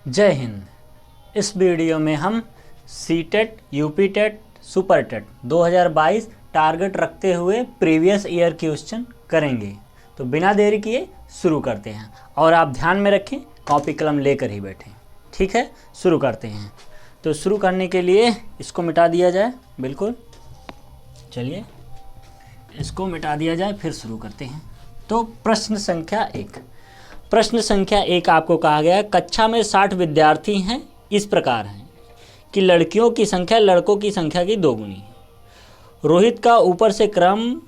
जय हिंद। इस वीडियो में हम CTET, UP TET, super TET 2022 target रखते हुए प्रीवियस ईयर क्वेश्चन करेंगे। तो बिना देरी किए शुरू करते हैं और आप ध्यान में रखें, कॉपी कलम लेकर ही बैठें। ठीक है, शुरू करते हैं। तो शुरू करने के लिए इसको मिटा दिया जाए। बिल्कुल, चलिए इसको मिटा दिया जाए, फिर शुरू करते हैं। तो प्रश्न संख्या एक आपको कहा गया है, कक्षा में 60 विद्यार्थी हैं, इस प्रकार हैं कि लड़कियों की संख्या लड़कों की संख्या की दोगुनी है। रोहित का ऊपर से क्रम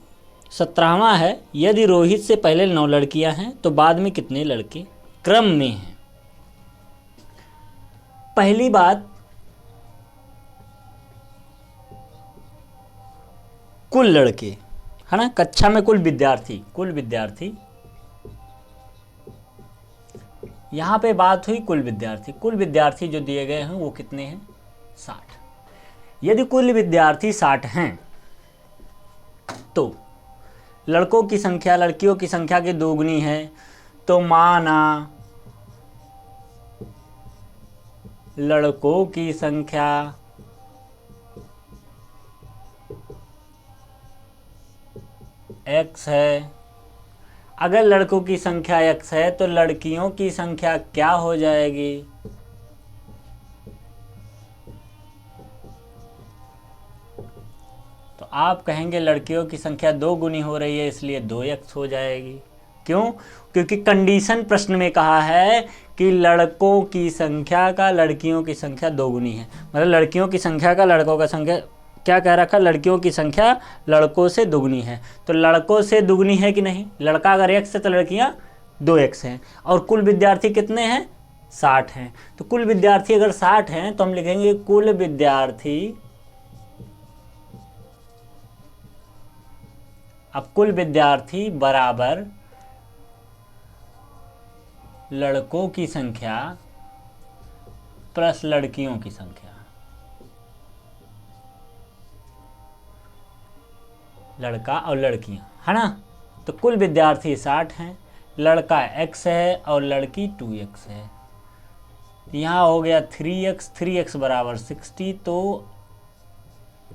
17वां है। यदि रोहित से पहले 9 लड़कियां हैं तो बाद में कितने लड़के क्रम में हैं। पहली बात, कुल लड़के है ना, कक्षा में कुल विद्यार्थी यहाँ पे बात हुई कुल विद्यार्थी जो दिए गए हैं वो कितने हैं, 60। यदि कुल विद्यार्थी 60 हैं तो लड़कों की संख्या लड़कियों की संख्या की दोगुनी है। तो माना लड़कों की संख्या x है। अगर लड़कों की संख्या x है तो लड़कियों की संख्या क्या हो जाएगी, तो आप कहेंगे लड़कियों की संख्या 2 गुनी हो रही है इसलिए 2x हो जाएगी। क्यों? क्योंकि कंडीशन प्रश्न में कहा है कि लड़कों की संख्या का लड़कियों की संख्या 2 गुनी है। मतलब लड़कियों की संख्या का लड़कों का संख्या क्या कह रखा, लड़कियों की संख्या लड़कों से दुगनी है। तो लड़कों से दुगनी है कि नहीं, लड़का अगर x है तो लड़कियां 2x हैं। और कुल विद्यार्थी कितने हैं, 60 हैं। तो कुल विद्यार्थी अगर 60 हैं तो हम लिखेंगे कुल विद्यार्थी, अब कुल विद्यार्थी बराबर लड़कों की संख्या प्लस लड़कियों की संख्या। लड़का और लड़कियां है ना। तो कुल विद्यार्थी 60 हैं, लड़का x है और लड़की 2x है। यहाँ हो गया 3x बराबर 60। तो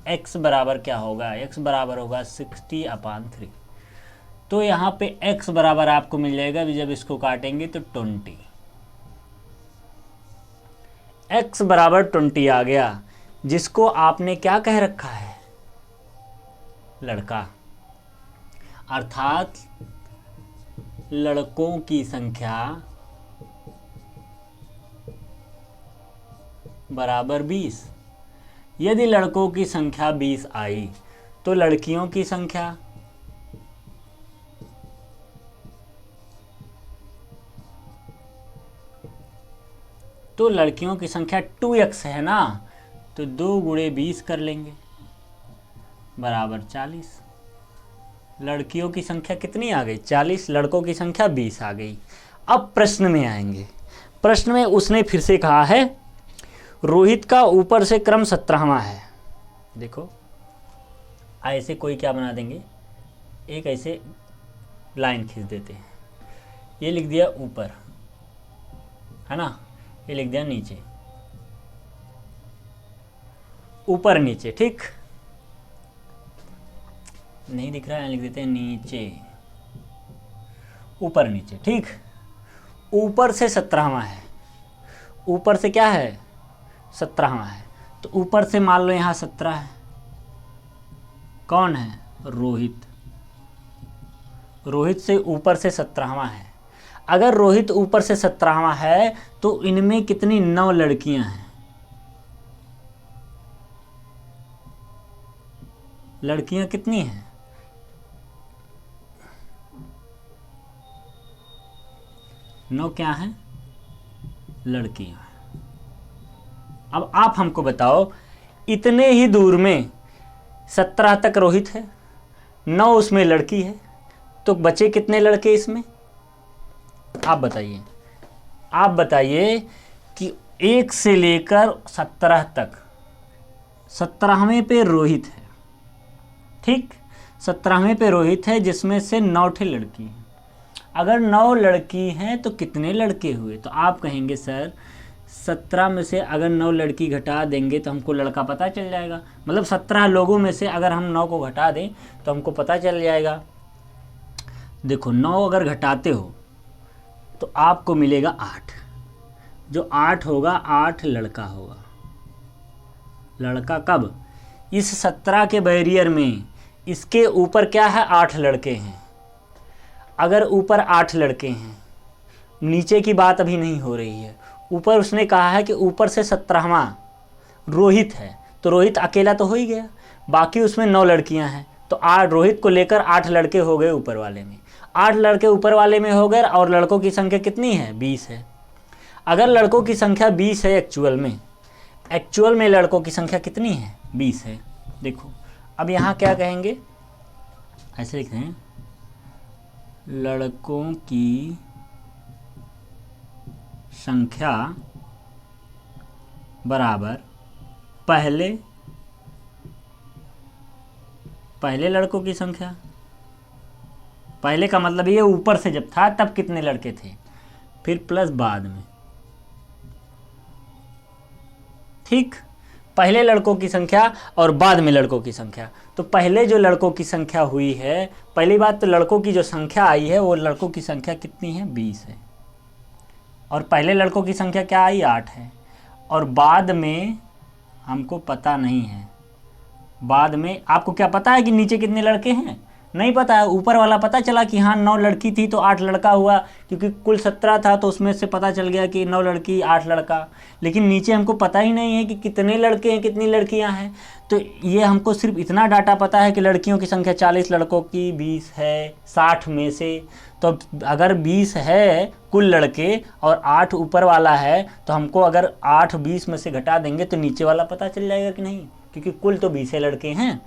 x बराबर क्या होगा, x बराबर होगा 60/3। तो यहाँ पे x बराबर आपको मिल जाएगा, जब इसको काटेंगे तो 20। x बराबर 20 आ गया, जिसको आपने क्या कह रखा है, लड़का। अर्थात लड़कों की संख्या बराबर 20। यदि लड़कों की संख्या 20 आई तो लड़कियों की संख्या लड़कियों की संख्या 2x है ना, तो 2 गुणे 20 कर लेंगे बराबर 40। लड़कियों की संख्या कितनी आ गई, 40। लड़कों की संख्या 20 आ गई। अब प्रश्न में आएंगे। प्रश्न में उसने फिर से कहा है रोहित का ऊपर से क्रम 17वां है। देखो ऐसे कोई क्या बना देंगे, एक ऐसे लाइन खींच देते हैं। ये लिख दिया ऊपर है ना, ये लिख दिया नीचे, ऊपर नीचे। ठीक, नहीं दिख रहा है, लिख देते हैं नीचे ऊपर नीचे। ठीक, ऊपर से 17वां है, ऊपर से क्या है, 17वां है। तो ऊपर से मान लो यहाँ 17 है, कौन है, रोहित। रोहित से ऊपर से 17वां है। अगर रोहित ऊपर से 17वां है तो इनमें कितनी 9 लड़कियां हैं। लड़कियां कितनी हैं, 9 क्या हैं, लड़कियां। अब आप हमको बताओ, इतने ही दूर में 17 तक रोहित है, 9 उसमें लड़की है, तो बचे कितने लड़के इसमें, आप बताइए कि 1 से लेकर 17 तक, 17वें पे रोहित है। ठीक, 17वें पे रोहित है, जिसमें से 9 ठे लड़की हैं। अगर 9 लड़की हैं तो कितने लड़के हुए, तो आप कहेंगे सर 17 में से अगर 9 लड़की घटा देंगे तो हमको लड़का पता चल जाएगा। मतलब 17 लोगों में से अगर हम 9 को घटा दें तो हमको पता चल जाएगा। देखो 9 अगर घटाते हो तो आपको मिलेगा 8। जो 8 होगा 8 लड़का होगा। लड़का कब? इस 17 के बैरियर में इसके ऊपर क्या है? 8 लड़के हैं। अगर ऊपर 8 लड़के हैं, नीचे की बात अभी नहीं हो रही है, ऊपर उसने कहा है कि ऊपर से 17वां रोहित है, तो रोहित अकेला तो हो ही गया। बाकी उसमें 9 लड़कियां हैं, तो 8 रोहित को लेकर 8 लड़के हो गए ऊपर वाले में। 8 लड़के ऊपर वाले में हो गए और लड़कों की संख्या कितनी है? 20 है। अगर लड़कों की संख्या 20 है एक्चुअल में लड़कों की संख्या कितनी है? 20 है। देखो अब यहाँ क्या कहेंगे? ऐसे लिखते हैं, लड़कों की संख्या बराबर पहले लड़कों की संख्या। पहले का मतलब ये ऊपर से जब था तब कितने लड़के थे, फिर प्लस बाद में। ठीक, पहले लड़कों की संख्या और बाद में लड़कों की संख्या। तो पहले जो लड़कों की संख्या हुई है, पहली बात तो लड़कों की जो संख्या आई है वो लड़कों की संख्या कितनी है? 20 है। और पहले लड़कों की संख्या क्या आई? 8 है। और बाद में हमको पता नहीं है। बाद में आपको क्या पता है कि नीचे कितने लड़के हैं? नहीं पता है। ऊपर वाला पता चला कि हाँ 9 लड़की थी तो 8 लड़का हुआ, क्योंकि कुल 17 था तो उसमें से पता चल गया कि 9 लड़की 8 लड़का। लेकिन नीचे हमको पता ही नहीं है कि कितने लड़के हैं कितनी लड़कियां हैं। तो ये हमको सिर्फ इतना डाटा पता है कि लड़कियों की संख्या 40, लड़कों की 20 है 60 में से। तो अगर 20 है कुल लड़के और 8 ऊपर वाला है, तो हमको अगर 8 20 में से घटा देंगे तो नीचे वाला पता चल जाएगा कि नहीं, क्योंकि कुल तो 20 लड़के हैं।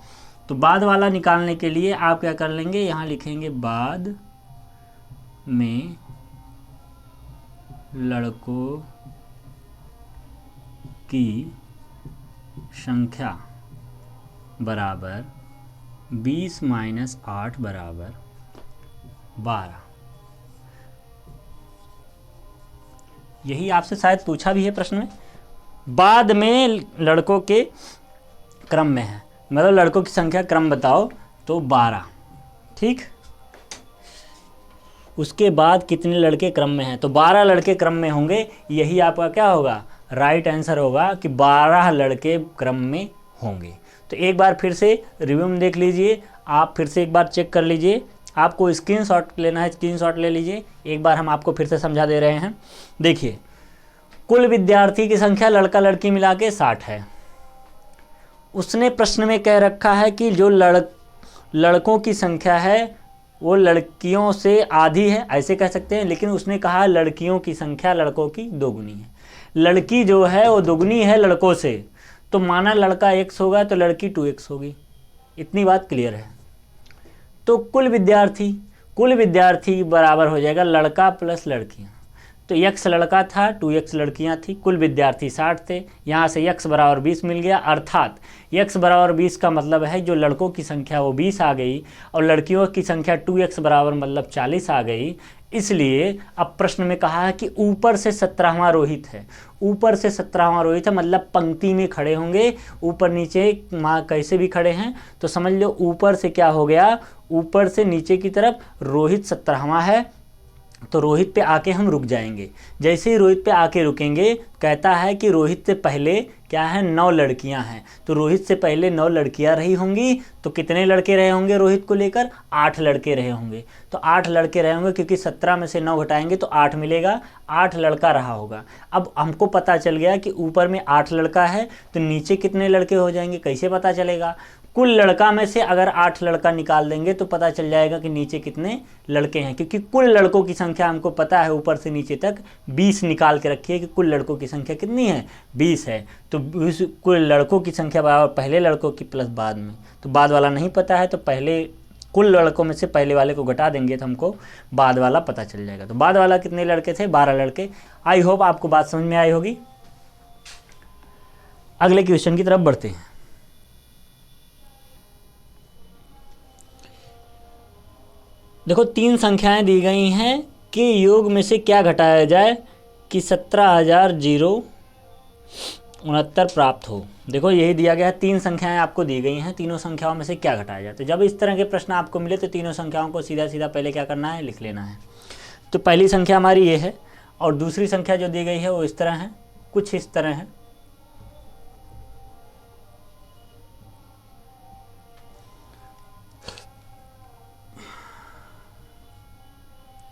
तो बाद वाला निकालने के लिए आप क्या कर लेंगे? यहाँ लिखेंगे बाद में लड़कों की संख्या बराबर 20 - 8 बराबर 12। यही आपसे शायद पूछा भी है प्रश्न में। बाद में लड़कों के क्रम में है, मतलब लड़कों की संख्या क्रम बताओ, तो 12। ठीक, उसके बाद कितने लड़के क्रम में हैं? तो 12 लड़के क्रम में होंगे। यही आपका क्या होगा? राइट आंसर होगा कि 12 लड़के क्रम में होंगे। तो एक बार फिर से रिव्यू में देख लीजिए, आप फिर से एक बार चेक कर लीजिए। आपको स्क्रीनशॉट लेना है, स्क्रीनशॉट ले लीजिए। एक बार हम आपको फिर से समझा दे रहे हैं। देखिए, कुल विद्यार्थी की संख्या लड़का लड़की मिला के 60 है। उसने प्रश्न में कह रखा है कि जो लड़कों की संख्या है वो लड़कियों से आधी है, ऐसे कह सकते हैं। लेकिन उसने कहा लड़कियों की संख्या लड़कों की दोगुनी है। लड़की जो है वो दोगुनी है लड़कों से, तो माना लड़का x होगा तो लड़की 2x होगी। इतनी बात क्लियर है। तो कुल विद्यार्थी बराबर हो जाएगा लड़का प्लस लड़कियां। तो x लड़का था, 2x लड़कियां थी, कुल विद्यार्थी 60 थे। यहाँ से x बराबर 20 मिल गया, अर्थात x बराबर 20 का मतलब है जो लड़कों की संख्या वो 20 आ गई और लड़कियों की संख्या 2x बराबर मतलब 40 आ गई। इसलिए अब प्रश्न में कहा है कि ऊपर से 17वां रोहित है। ऊपर से 17वां रोहित है मतलब पंक्ति में खड़े होंगे, ऊपर नीचे कैसे भी खड़े हैं। तो समझ लो ऊपर से क्या हो गया, ऊपर से नीचे की तरफ रोहित 17वां है, तो रोहित पे आके हम रुक जाएंगे। जैसे ही रोहित पे आके रुकेंगे, कहता है कि रोहित से पहले क्या है 9 लड़कियां हैं। तो रोहित से पहले 9 लड़कियां रही होंगी, तो कितने लड़के रहे होंगे रोहित को लेकर? 8 लड़के रहे होंगे। तो 8 लड़के रहे होंगे, क्योंकि 17 में से 9 घटाएंगे तो 8 मिलेगा, 8 लड़का रहा होगा। अब हमको पता चल गया कि ऊपर में 8 लड़का है, तो नीचे कितने लड़के हो जाएंगे? कैसे पता चलेगा? कुल लड़का में से अगर 8 लड़का निकाल देंगे तो पता चल जाएगा कि नीचे कितने लड़के हैं, क्योंकि कुल लड़कों की संख्या हमको पता है ऊपर से नीचे तक 20 निकाल के रखिए कि कुल लड़कों की संख्या कितनी है? 20 है। तो कुल लड़कों की संख्या बराबर पहले लड़कों की प्लस बाद में। तो बाद वाला नहीं पता है, तो पहले कुल लड़कों में से पहले वाले को घटा देंगे तो हमको बाद वाला पता चल जाएगा। तो बाद वाला कितने लड़के थे? 12 लड़के। आई होप आपको बात समझ में आई होगी। अगले क्वेश्चन की तरफ बढ़ते हैं। देखो 3 संख्याएं दी गई हैं कि योग में से क्या घटाया जाए कि 17,000 69 प्राप्त हो। देखो यही दिया गया है, 3 संख्याएं आपको दी गई हैं, तीनों संख्याओं में से क्या घटाया जाए। तो जब इस तरह के प्रश्न आपको मिले तो तीनों संख्याओं को सीधा सीधा पहले क्या करना है, लिख लेना है। तो पहली संख्या हमारी ये है और दूसरी संख्या जो दी गई है वो इस तरह है, कुछ इस तरह है।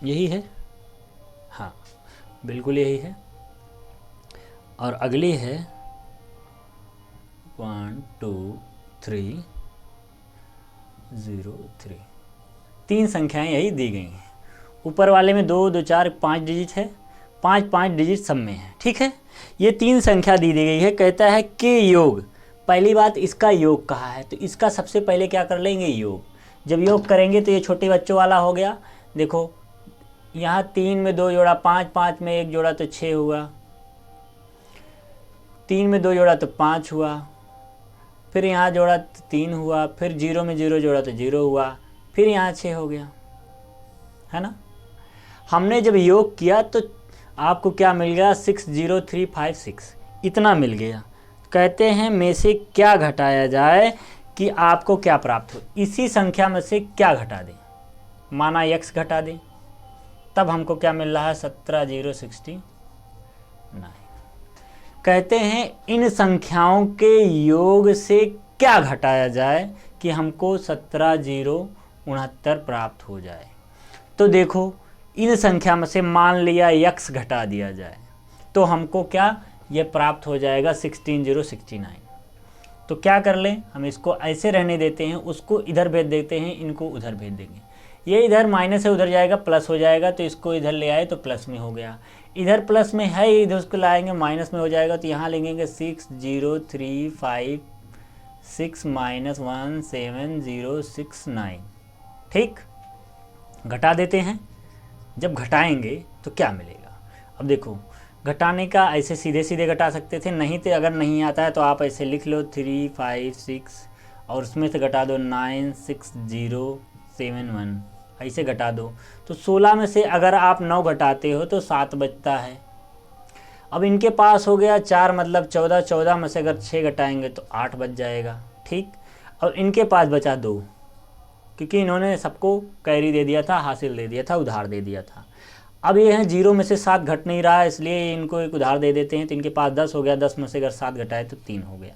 यही है, हाँ बिल्कुल यही है। और अगली है 1 2 3 0 3, 3 संख्याएं यही दी गई हैं। ऊपर वाले में 2 2 4 5 डिजिट है, 5 डिजिट सब में है, ठीक है। ये 3 संख्या दी गई है, कहता है कि योग, पहली बात इसका योग कहा है तो इसका सबसे पहले क्या कर लेंगे, योग। जब योग करेंगे तो ये छोटे बच्चों वाला हो गया। देखो यहाँ 3 में 2 जोड़ा 5, 5 में 1 जोड़ा तो 6 हुआ, 3 में 2 जोड़ा तो 5 हुआ, फिर यहाँ जोड़ा तो 3 हुआ, फिर 0 में 0 जोड़ा तो 0 हुआ, फिर यहाँ 6 हो गया, है ना। हमने जब योग किया तो आपको क्या मिल गया, 60356, इतना मिल गया। कहते हैं में से क्या घटाया जाए कि आपको क्या प्राप्त हो। इसी संख्या में से क्या घटा दें, माना x घटा दें, तब हमको क्या मिल रहा है, 17069। कहते हैं इन संख्याओं के योग से क्या घटाया जाए कि हमको 17069 प्राप्त हो जाए। तो देखो इन संख्या में से मान लिया x घटा दिया जाए तो हमको क्या ये प्राप्त हो जाएगा, 16069। तो क्या कर लें, हम इसको ऐसे रहने देते हैं, उसको इधर भेज देते हैं, इनको उधर भेज देंगे। ये इधर माइनस से उधर जाएगा, प्लस हो जाएगा, तो इसको इधर ले आए तो प्लस में हो गया। इधर प्लस में है, इधर उसको लाएंगे माइनस में हो जाएगा, तो यहाँ लिखेंगे 60356 माइनस 17069। ठीक, घटा देते हैं। जब घटाएंगे तो क्या मिलेगा, अब देखो घटाने का ऐसे सीधे सीधे घटा सकते थे, नहीं तो अगर नहीं आता है तो आप ऐसे लिख लो 356 और उसमें से घटा दो 96071, ऐसे घटा दो। तो 16 में से अगर आप 9 घटाते हो तो 7 बचता है। अब इनके पास हो गया 4 मतलब 14, 14 में से अगर 6 घटाएंगे तो 8 बच जाएगा। ठीक, और इनके पास बचा 2, क्योंकि इन्होंने सबको कैरी दे दिया था, हासिल दे दिया था, उधार दे दिया था। अब ये हैं 0 में से 7 घट नहीं रहा है, इसलिए इनको एक उधार दे देते हैं। तो इनके पास 10 हो गया, 10 में से अगर 7 घटाए तो 3 हो गया।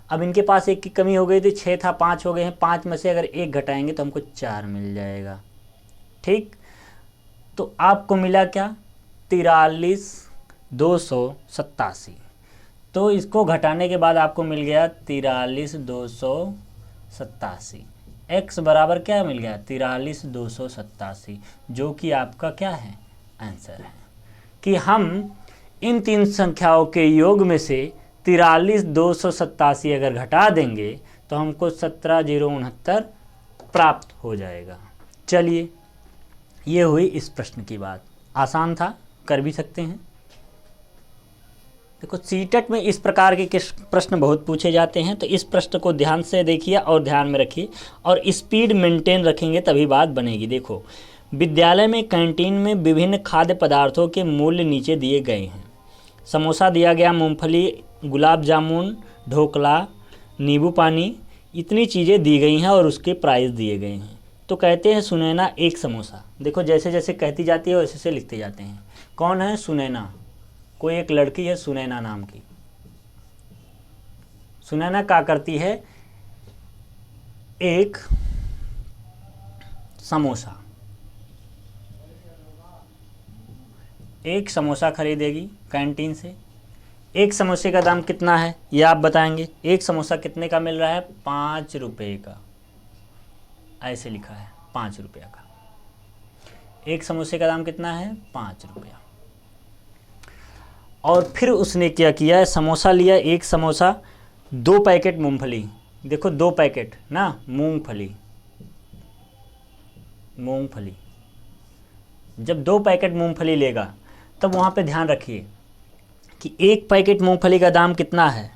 अब इनके पास 1 की कमी हो गई थी, 6 था 5 हो गए हैं, 5 में से अगर 1 घटाएंगे तो हमको 4 मिल जाएगा। ठीक, तो आपको मिला क्या, 43287। तो इसको घटाने के बाद आपको मिल गया 43287। x बराबर क्या मिल गया, 43287, जो कि आपका क्या है, आंसर है। कि हम इन 3 संख्याओं के योग में से 43287 अगर घटा देंगे तो हमको 17069 प्राप्त हो जाएगा। चलिए, ये हुई इस प्रश्न की बात। आसान था, कर भी सकते हैं। देखो सीटेट में इस प्रकार के प्रश्न बहुत पूछे जाते हैं, तो इस प्रश्न को ध्यान से देखिए और ध्यान में रखिए और स्पीड मेंटेन रखेंगे तभी बात बनेगी। देखो, विद्यालय में कैंटीन में विभिन्न खाद्य पदार्थों के मूल्य नीचे दिए गए हैं। समोसा दिया गया, मूंगफली, गुलाब जामुन, ढोकला, नींबू पानी, इतनी चीज़ें दी गई हैं और उसके प्राइस दिए गए हैं। तो कहते हैं सुनैना एक समोसा। देखो जैसे जैसे कहती जाती है वैसे वैसे लिखते जाते हैं। कौन है, सुनैना, कोई एक लड़की है सुनैना नाम की। सुनैना क्या करती है, एक समोसा खरीदेगी कैंटीन से। एक समोसे का दाम कितना है ये आप बताएंगे। एक समोसा कितने का मिल रहा है, 5 रुपये का, ऐसे लिखा है 5 रुपया का। एक समोसे का दाम कितना है, 5 रुपया। और फिर उसने क्या किया, समोसा लिया, एक समोसा, 2 पैकेट मूंगफली। देखो 2 पैकेट ना, मूंगफली। जब 2 पैकेट मूंगफली लेगा तब वहाँ पे ध्यान रखिए कि 1 पैकेट मूंगफली का दाम कितना है।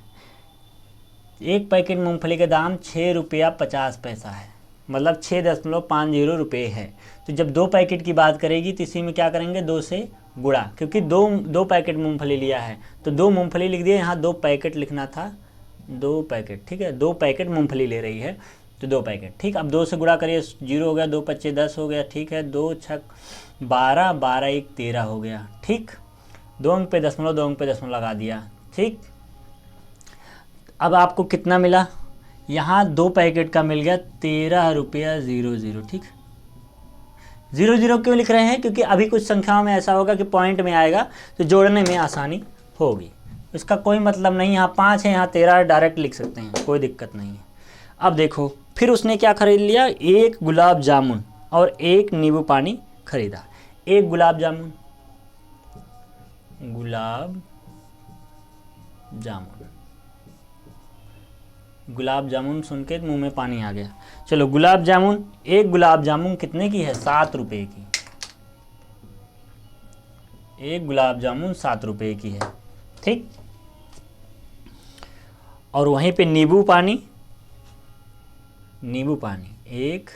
1 पैकेट मूंगफली का दाम 6 रुपया 50 पैसा है, मतलब 6.50 रुपये है। तो जब 2 पैकेट की बात करेगी तो इसी में क्या करेंगे, 2 से गुणा, क्योंकि दो पैकेट मूंगफली लिया है तो 2 मूंगफली लिख दिए, यहाँ 2 पैकेट लिखना था, 2 पैकेट, ठीक है, 2 पैकेट मूंगफली ले रही है तो 2 पैकेट, ठीक। अब 2 से गुणा करिए, 0 हो गया, 2 पच्चे 10 हो गया, ठीक है, 2 छक 12, 12 1 13 हो गया, ठीक। 2 अंक पे दशमलव, 2 अंक पे दशमलव लगा दिया, ठीक। अब आपको कितना मिला, यहाँ 2 पैकेट का मिल गया 13 रुपया 00, ठीक। 00 क्यों लिख रहे हैं, क्योंकि अभी कुछ संख्याओं में ऐसा होगा कि पॉइंट में आएगा तो जोड़ने में आसानी होगी, इसका कोई मतलब नहीं। यहाँ 5 है, यहाँ 13 डायरेक्ट लिख सकते हैं, कोई दिक्कत नहीं है। अब देखो फिर उसने क्या खरीद लिया, 1 गुलाब जामुन और 1 नींबू पानी खरीदा। 1 गुलाब जामुन, गुलाब जामुन सुन के मुंह में पानी आ गया। चलो गुलाब जामुन, 1 गुलाब जामुन कितने की है, 7 रुपए की। 1 गुलाब जामुन 7 रुपए की है, ठीक। और वहीं पे नींबू पानी, 1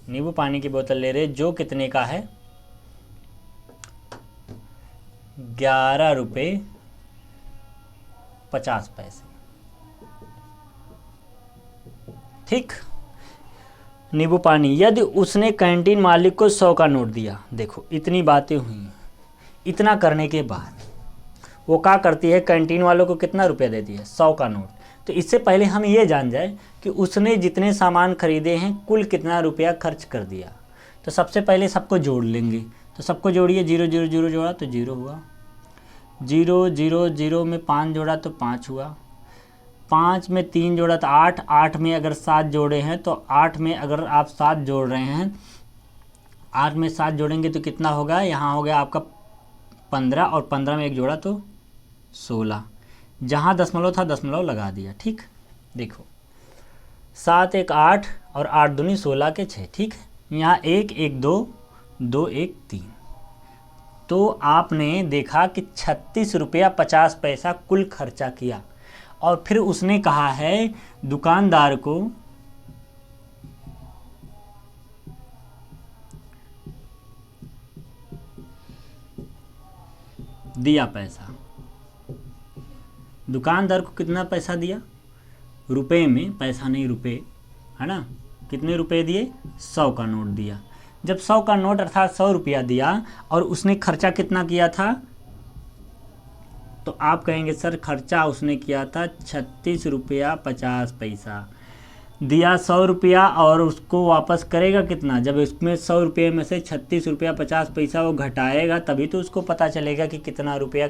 नींबू पानी की बोतल ले रहे, जो कितने का है, 11 रुपये 50 पैसे, ठीक। नींबू पानी, यदि उसने कैंटीन मालिक को 100 का नोट दिया, देखो इतनी बातें हुई, इतना करने के बाद वो क्या करती है, कैंटीन वालों को कितना रुपया देती है, 100 का नोट। तो इससे पहले हम ये जान जाए कि उसने जितने सामान खरीदे हैं कुल कितना रुपया खर्च कर दिया। तो सबसे पहले सबको जोड़ लेंगे, तो सबको जोड़िए, 0 0 0 जोड़ा तो 0 हुआ, 0 0 0 में 5 जोड़ा तो 5 हुआ, 5 में 3 जोड़ा तो 8, 8 में अगर 7 जोड़े हैं तो 8 में अगर आप 7 जोड़ रहे हैं, 8 में 7 जोड़ेंगे तो कितना होगा, यहाँ हो गया आपका 15 और 15 में 1 जोड़ा तो 16, जहाँ दशमलव था दशमलव लगा दिया, ठीक। देखो 7 1 8 और 8 दूनी 16 के 6, ठीक है। यहाँ 1 1 2 2 1 3, तो आपने देखा कि 36 रुपया 50 पैसा कुल खर्चा किया। और फिर उसने कहा है दुकानदार को दिया पैसा, दुकानदार को कितना पैसा दिया, रुपए में, पैसा नहीं रुपए, है ना। कितने रुपए दिए, 100 का नोट दिया। जब 100 का नोट अर्थात 100 रुपया दिया और उसने खर्चा कितना किया था, तो आप कहेंगे सर खर्चा उसने किया था 36 रुपया 50 पैसा। दिया 100 रुपया और उसको वापस करेगा कितना, जब इसमें 100 रुपये में से 36 रुपया 50 पैसा वो घटाएगा तभी तो उसको पता चलेगा कि कितना रुपया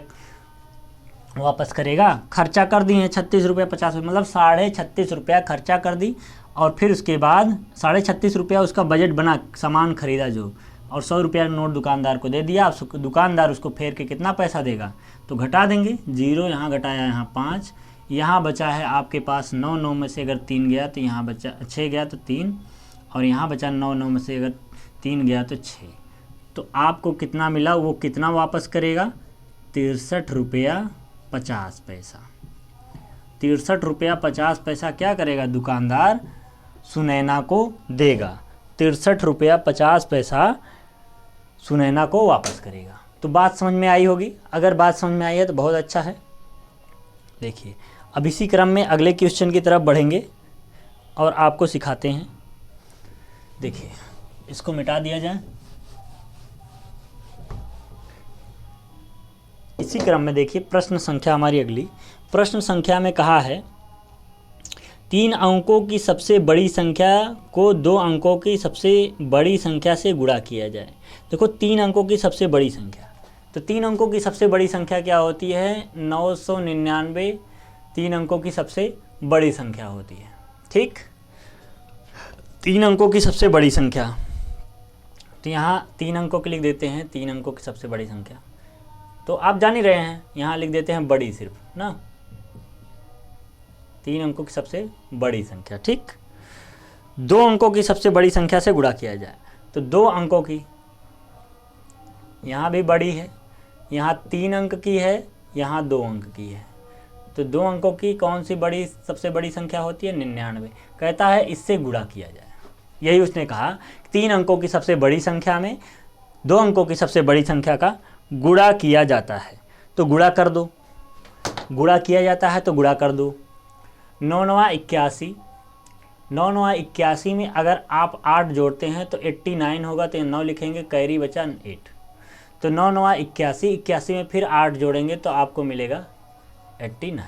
वापस करेगा। खर्चा कर दी है 36 रुपया 50, मतलब 36.5 रुपया खर्चा कर दी। और फिर उसके बाद 36.5 रुपया उसका बजट बना, सामान खरीदा जो, और 100 रुपया नोट दुकानदार को दे दिया। दुकानदार उसको फेर के कितना पैसा देगा, तो घटा देंगे, 0 यहाँ घटाया, यहाँ 5, यहाँ बचा है आपके पास 9, 9 में से अगर 3 गया तो यहाँ बचा 6 गया तो 3, और यहाँ बचा 9, 9 में से अगर 3 गया तो 6। तो आपको कितना मिला, वो कितना वापस करेगा, 63 रुपया 50 पैसा। 63 रुपया 50 पैसा क्या करेगा, दुकानदार सुनैना को देगा। 63 रुपया 50 पैसा सुनैना को वापस करेगा। तो बात समझ में आई होगी, अगर बात समझ में आई है तो बहुत अच्छा है। देखिए अब इसी क्रम में अगले क्वेश्चन की तरफ बढ़ेंगे और आपको सिखाते हैं। देखिए इसको मिटा दिया जाए। इसी क्रम में देखिए प्रश्न संख्या हमारी अगली, प्रश्न संख्या में कहा है 3 अंकों की सबसे बड़ी संख्या को 2 अंकों की सबसे बड़ी संख्या से गुणा किया जाए। देखो 3 अंकों की सबसे बड़ी संख्या, तो 3 अंकों की सबसे बड़ी संख्या क्या होती है, 999 3 अंकों की सबसे बड़ी संख्या होती है, ठीक। 3 अंकों की सबसे बड़ी संख्या, तो यहाँ 3 अंकों की लिख देते हैं, 3 अंकों की सबसे बड़ी संख्या, तो आप जान ही रहे हैं, यहाँ लिख देते हैं बड़ी सिर्फ ना, 3 अंकों की सबसे बड़ी संख्या, ठीक। 2 अंकों की सबसे बड़ी संख्या से गुणा किया जाए, तो 2 अंकों की, यहाँ भी बड़ी है, यहाँ 3 अंक की है, यहाँ 2 अंक की है, तो 2 अंकों की कौन सी बड़ी सबसे बड़ी संख्या होती है, 99। कहता है इससे गुणा किया जाए, यही उसने कहा, 3 अंकों की सबसे बड़ी संख्या में 2 अंकों की सबसे बड़ी संख्या का गुणा किया जाता है, तो गुणा कर दो। गुणा किया जाता है तो गुणा कर दो। 9 9 81, 9 9 81 में अगर आप 8 जोड़ते हैं तो 89 होगा, तो 9 लिखेंगे, कैरी बचा 8। तो 9 9 81, 81 में फिर 8 जोड़ेंगे तो आपको मिलेगा 89,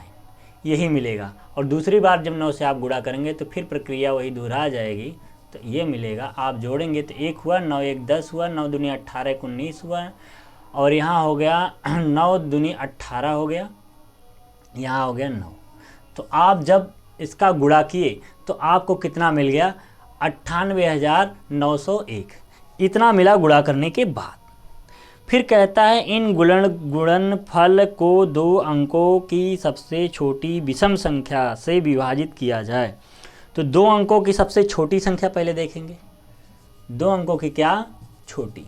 यही मिलेगा। और दूसरी बार जब 9 से आप गुणा करेंगे तो फिर प्रक्रिया वही दोहरा जाएगी, तो ये मिलेगा। आप जोड़ेंगे तो 1 हुआ, 9 1 10 हुआ, 9 दूनी 18 1 19 हुआ, और यहाँ हो गया 9 दूनी 18 हो गया, यहाँ हो गया 9। तो आप जब इसका गुणा किए तो आपको कितना मिल गया? 98,901, इतना मिला गुणा करने के बाद। फिर कहता है इन गुणनफल को 2 अंकों की सबसे छोटी विषम संख्या से विभाजित किया जाए। तो 2 अंकों की सबसे छोटी संख्या पहले देखेंगे। 2 अंकों की क्या छोटी?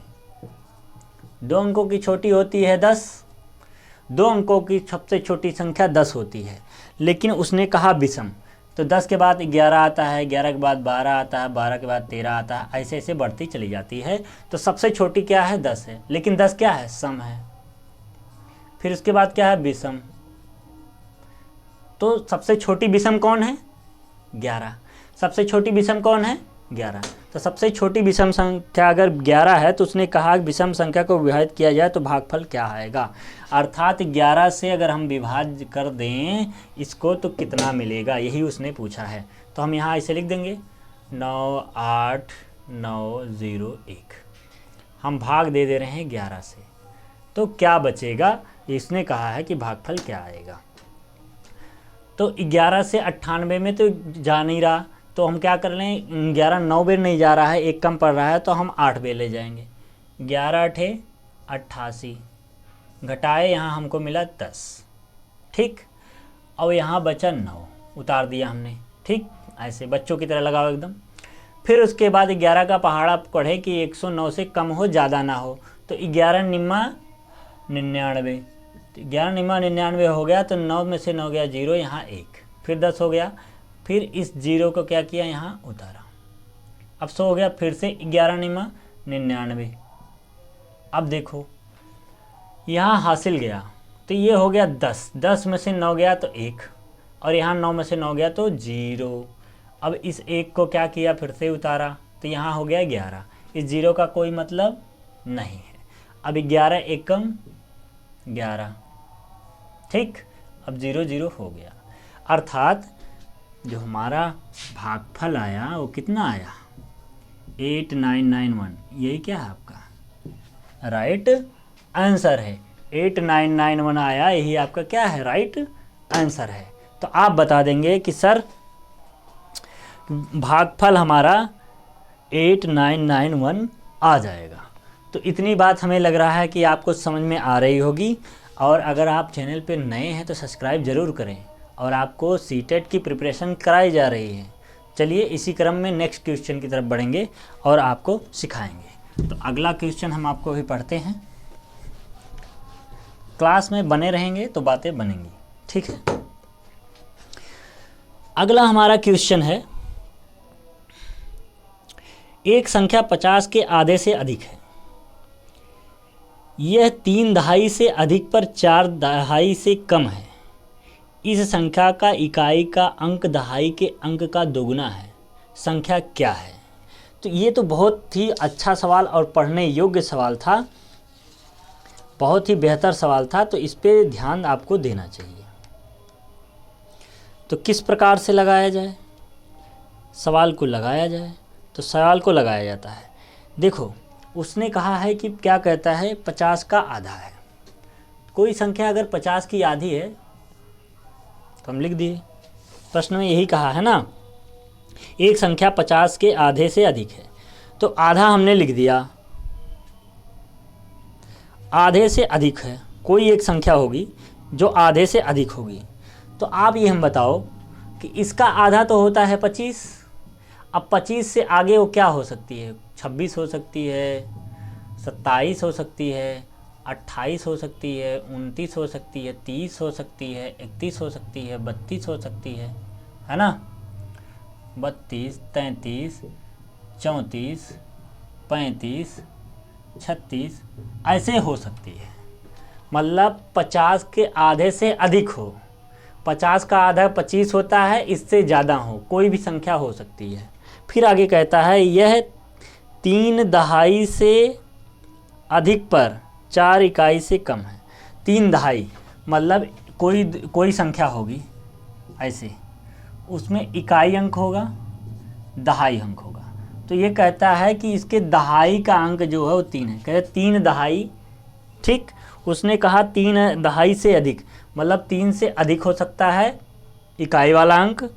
2 अंकों की छोटी होती है 10। 2 अंकों की सबसे छोटी संख्या 10 होती है, लेकिन उसने कहा विषम, तो 10 के बाद 11 आता है, 11 के बाद 12 आता है, 12 के बाद 13 आता है, ऐसे ऐसे बढ़ती चली जाती है। तो सबसे छोटी क्या है? 10 है, लेकिन 10 क्या है? सम है। फिर उसके बाद क्या है? विषम। तो सबसे छोटी विषम कौन है? 11। सबसे छोटी विषम कौन है? 11। तो सबसे छोटी विषम संख्या अगर 11 है तो उसने कहा विषम संख्या को विभाजित किया जाए तो भागफल क्या आएगा, अर्थात 11 से अगर हम विभाज्य कर दें इसको तो कितना मिलेगा, यही उसने पूछा है। तो हम यहाँ ऐसे लिख देंगे 98901, हम भाग दे दे रहे हैं 11 से, तो क्या बचेगा? इसने कहा है कि भागफल क्या आएगा। तो 11 से 98 में तो जा नहीं रहा, तो हम क्या कर लें, 11 9 बेर नहीं जा रहा है, एक कम पड़ रहा है, तो हम 8 बेर ले जाएंगे। 11 8 88, घटाए यहाँ हमको मिला 10, ठीक। और यहाँ बचा 9, उतार दिया हमने, ठीक। ऐसे बच्चों की तरह लगाओ एकदम। फिर उसके बाद 11 का पहाड़ा पढ़े कि 109 से कम हो, ज़्यादा ना हो, तो 11 निम्मा 99, 11 निम्मा 99 हो गया, तो 9 में से 9 गया 0, यहाँ 1, फिर 10 हो गया, फिर इस 0 को क्या किया, यहाँ उतारा, अब 100 हो गया, फिर से 11 निम्मा 99। अब देखो यहाँ हासिल गया, तो ये हो गया 10, 10 में से 9 गया तो 1, और यहाँ 9 में से 9 गया तो 0। अब इस 1 को क्या किया, फिर से उतारा, तो यहाँ हो गया 11, इस 0 का कोई मतलब नहीं है। अब 11 एकम 11, ठीक। अब 0 0 हो गया, अर्थात जो हमारा भागफल आया वो कितना आया? 8991, यही क्या है आपका राइट आंसर है। 8991 आया, यही आपका क्या है? राइट आंसर है। तो आप बता देंगे कि सर भागफल हमारा 8991 आ जाएगा। तो इतनी बात हमें लग रहा है कि आपको समझ में आ रही होगी, और अगर आप चैनल पे नए हैं तो सब्सक्राइब ज़रूर करें, और आपको सीटेट की प्रिपरेशन कराई जा रही है। चलिए इसी क्रम में नेक्स्ट क्वेश्चन की तरफ बढ़ेंगे और आपको सिखाएंगे। तो अगला क्वेश्चन हम आपको भी पढ़ते हैं, क्लास में बने रहेंगे तो बातें बनेंगी, ठीक है। अगला हमारा क्वेश्चन है, एक संख्या 50 के आधे से अधिक है, यह 3 दहाई से अधिक पर 4 दहाई से कम है, इस संख्या का इकाई का अंक दहाई के अंक का दोगुना है, संख्या क्या है? तो ये तो बहुत ही अच्छा सवाल और पढ़ने योग्य सवाल था, बहुत ही बेहतर सवाल था, तो इस पे ध्यान आपको देना चाहिए। तो किस प्रकार से लगाया जाए सवाल को? लगाया जाए तो सवाल को लगाया जाता है, देखो उसने कहा है कि क्या कहता है, 50 का आधा है। कोई संख्या अगर 50 की आधी है तो हम लिख दिए, प्रश्न में यही कहा है ना, एक संख्या 50 के आधे से अधिक है, तो आधा हमने लिख दिया। आधे से अधिक है, कोई एक संख्या होगी जो आधे से अधिक होगी, तो आप ये हम बताओ कि इसका आधा तो होता है 25। अब 25 से आगे वो क्या हो सकती है? 26 हो सकती है, 27 हो सकती है, 28 हो सकती है, 29 हो सकती है, 30 हो सकती है, 31 हो सकती है, 32 हो सकती है ना, 32, 33, 34, 35, 36 ऐसे हो सकती है। मतलब 50 के आधे से अधिक हो। 50 का आधा 25 होता है, इससे ज़्यादा हो, कोई भी संख्या हो सकती है। फिर आगे कहता है यह 3 दहाई से अधिक पर 4 इकाई से कम है। 3 दहाई मतलब कोई संख्या होगी ऐसे, उसमें इकाई अंक होगा, दहाई अंक होगा। तो ये कहता है कि इसके दहाई का अंक जो है वो 3 है। कहते 3 दहाई, ठीक। उसने कहा 3 दहाई से अधिक, मतलब 3 से अधिक हो सकता है इकाई वाला अंक,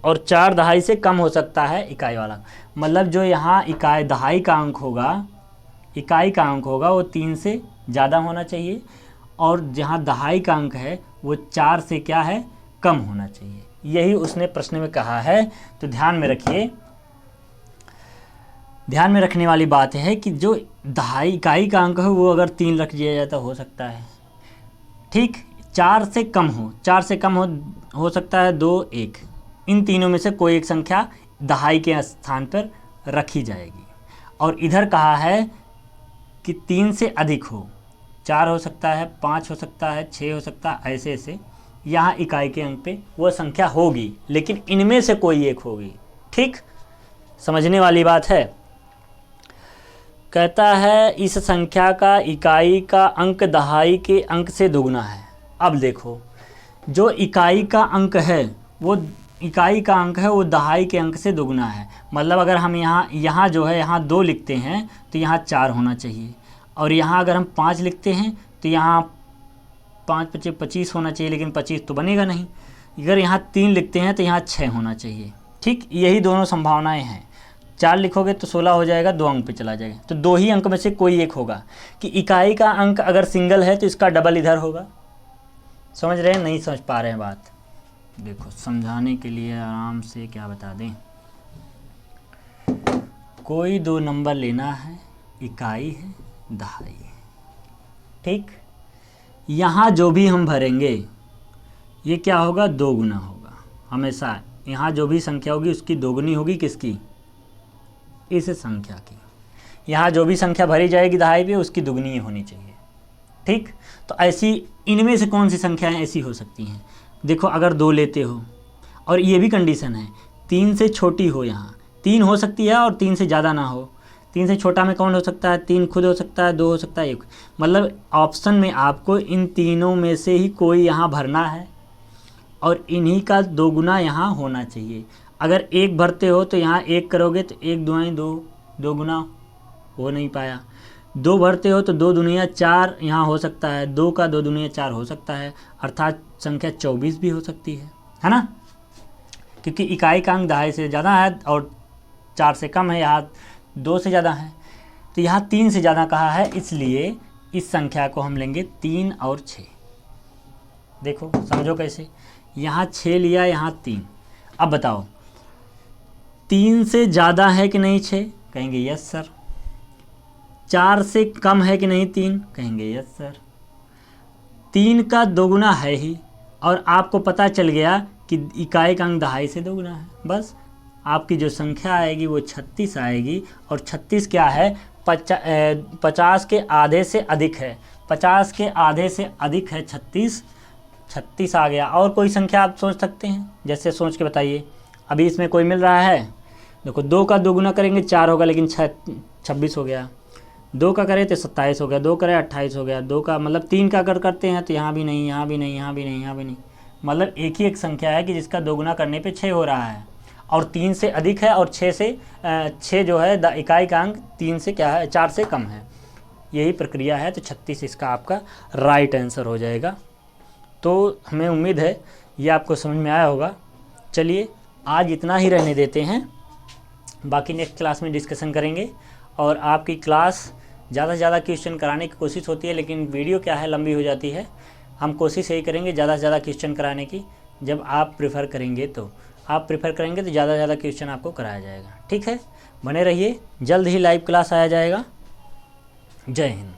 और 4 दहाई से कम हो सकता है इकाई वाला। मतलब जो यहाँ दहाई का अंक होगा, इकाई का अंक होगा, वो 3 से ज़्यादा होना चाहिए, और जहाँ दहाई का अंक है वो 4 से क्या है, कम होना चाहिए। यही उसने प्रश्न में कहा है। तो ध्यान में रखिए, ध्यान में रखने वाली बात है कि जो दहाई इकाई का अंक है वो अगर 3 रख दिया जाए तो हो सकता है, ठीक। 4 से कम हो, 4 से कम हो सकता है 2, 1, इन तीनों में से कोई एक संख्या दहाई के स्थान पर रखी जाएगी। और इधर कहा है कि 3 से अधिक हो, 4 हो सकता है, 5 हो सकता है, 6 हो सकता है, ऐसे ऐसे यहाँ इकाई के अंक पे वो संख्या होगी, लेकिन इनमें से कोई एक होगी, ठीक। समझने वाली बात है। कहता है इस संख्या का इकाई का अंक दहाई के अंक से दोगुना है। अब देखो, जो इकाई का अंक है वो दहाई के अंक से दोगुना है। मतलब अगर हम यहाँ जो है यहाँ 2 लिखते हैं तो यहाँ 4 होना चाहिए, और यहाँ अगर हम 5 लिखते हैं तो यहाँ 5 × 25 होना चाहिए, लेकिन 25 तो बनेगा नहीं। अगर यहाँ 3 लिखते हैं तो यहाँ 6 होना चाहिए, ठीक। यही दोनों संभावनाएं हैं। 4 लिखोगे तो 16 हो जाएगा, 2 अंक पे चला जाएगा। तो 2 ही अंक में से कोई एक होगा कि इकाई का अंक अगर सिंगल है तो इसका डबल इधर होगा। समझ रहे हैं, नहीं समझ पा रहे हैं बात? देखो समझाने के लिए आराम से क्या बता दें। कोई 2 नंबर लेना है, इकाई है, दहाई है, ठीक। यहाँ जो भी हम भरेंगे ये क्या होगा, 2 गुना होगा हमेशा। यहाँ जो भी संख्या होगी उसकी दोगुनी होगी, किसकी, इस संख्या की। यहाँ जो भी संख्या भरी जाएगी दहाई पे उसकी दुगनी होनी चाहिए, ठीक। तो ऐसी इनमें से कौन सी संख्याएं ऐसी हो सकती हैं? देखो अगर 2 लेते हो, और ये भी कंडीशन है 3 से छोटी हो, यहाँ 3 हो सकती है और 3 से ज़्यादा ना हो। 3 से छोटा में कौन हो सकता है, 3 खुद हो सकता है, 2 हो सकता है, 1। मतलब ऑप्शन में आपको इन तीनों में से ही कोई यहाँ भरना है, और इन्हीं का 2 गुना यहाँ होना चाहिए। अगर 1 भरते हो तो यहाँ 1 करोगे तो 1 दुआएं 2, 2 गुना हो नहीं पाया। 2 भरते हो तो 2 दुनिया 4 यहाँ हो सकता है, 2 का 2 दुनिया 4 हो सकता है, अर्थात संख्या 24 भी हो सकती है ना, क्योंकि इकाई का अंक दहाई से ज़्यादा है और 4 से कम है, यहाँ 2 से ज़्यादा है। तो यहाँ 3 से ज़्यादा कहा है, इसलिए इस संख्या को हम लेंगे 3 और 6। देखो समझो कैसे, यहाँ 6 लिया, यहाँ 3। अब बताओ 3 से ज़्यादा है कि नहीं 6? कहेंगे यस सर। 4 से कम है कि नहीं 3? कहेंगे यस सर। 3 का 2 गुना है ही, और आपको पता चल गया कि इकाई का अंक दहाई से 2 गुना है। बस आपकी जो संख्या आएगी वो 36 आएगी, और 36 क्या है, 50 के आधे से अधिक है। 50 के आधे से अधिक है 36 आ गया। और कोई संख्या आप सोच सकते हैं, जैसे सोच के बताइए। अभी इसमें कोई मिल रहा है, देखो 2 का 2 गुना करेंगे 4 होगा, लेकिन 26 हो गया। 2 का करें तो 27 हो गया, 2 करें 28 हो गया, 2 का मतलब 3 का अगर करते हैं तो यहाँ भी नहीं, यहाँ भी नहीं, यहाँ भी नहीं, यहाँ भी नहीं। मतलब एक ही एक संख्या है कि जिसका 2 गुना करने पे 6 हो रहा है, और 3 से अधिक है, और 6 जो है इकाई का अंक 3 से क्या है, 4 से कम है। यही प्रक्रिया है। तो 36 इसका आपका राइट आंसर हो जाएगा। तो हमें उम्मीद है ये आपको समझ में आया होगा। चलिए आज इतना ही रहने देते हैं, बाकी नेक्स्ट क्लास में डिस्कशन करेंगे। और आपकी क्लास ज़्यादा से ज़्यादा क्वेश्चन कराने की कोशिश होती है, लेकिन वीडियो क्या है लंबी हो जाती है। हम कोशिश यही करेंगे ज़्यादा से ज़्यादा क्वेश्चन कराने की। जब आप प्रेफर करेंगे तो ज़्यादा से ज़्यादा क्वेश्चन आपको कराया जाएगा। ठीक है, बने रहिए, जल्द ही लाइव क्लास आया जाएगा। जय हिंद।